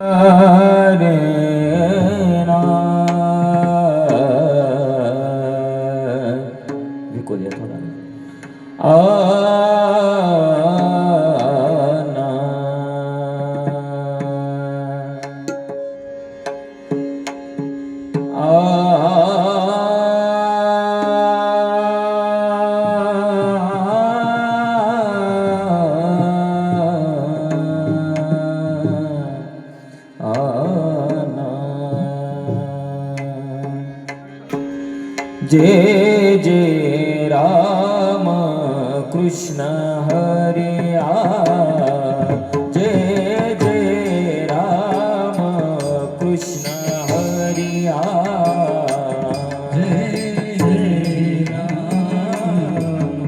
हरे विकोलिया थोड़ा जय जय राम कृष्ण हरे जय जय राम कृष्ण हरे जय जय राम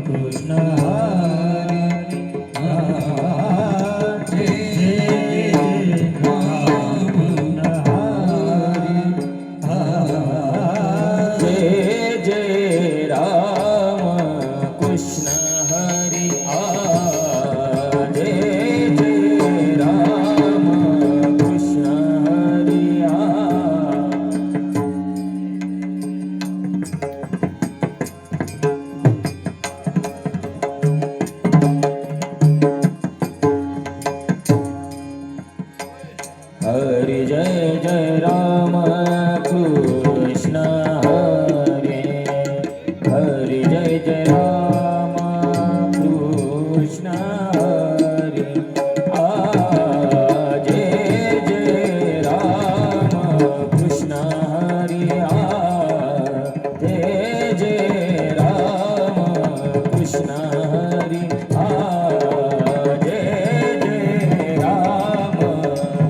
कृष्ण हरे जय जय राम कृष्ण हरे हरे जय जय राम कृष्ण हरे हरे जय जय राम कृष्ण हरे जय जय राम कृष्ण हरे जय जय राम कृष्ण हरे जय जय राम कृष्ण हरे जय जय राम कृष्ण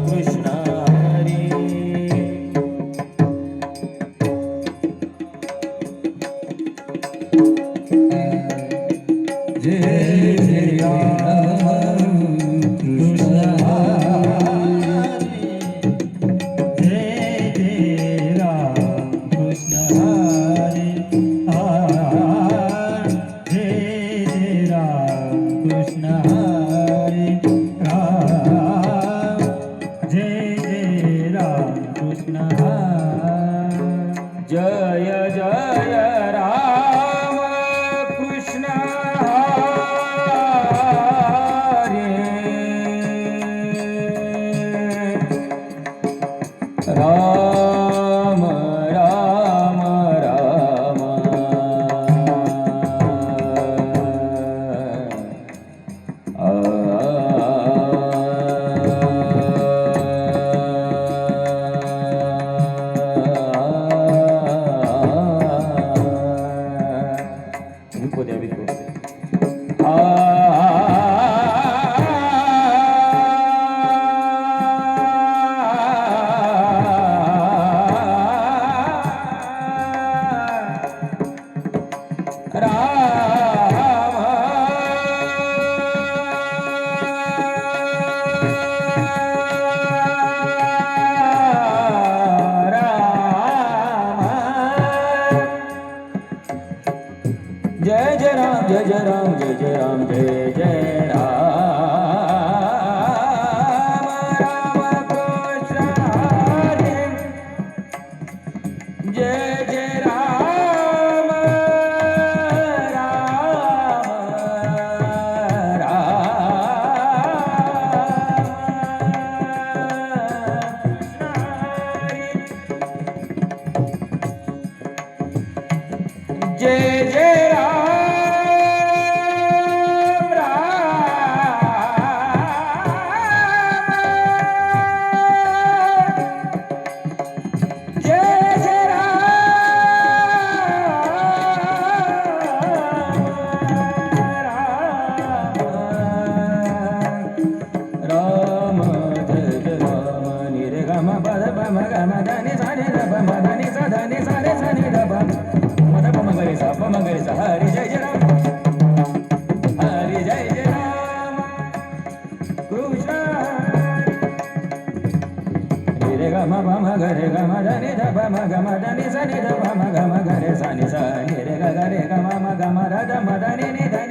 हरे जय जय राम कृष्ण हरे जय जय राम कृष्ण जय जय राम कृष्ण राम राम राम विको द्या विको जय जय राम जय जय राम जय जय राम जय जय राम राम कृष्ण हरे जय जय राम जय जय राम हरि जय जय राम हरि जय जय राम कृष्ण रे ग म प म ग रे ग म ध नि ध प म ग म ध नि सा नि ध प म ग म ग रे सा नि सा नि रे ग ग रे ग म ग म ध ध म ध नि नि ध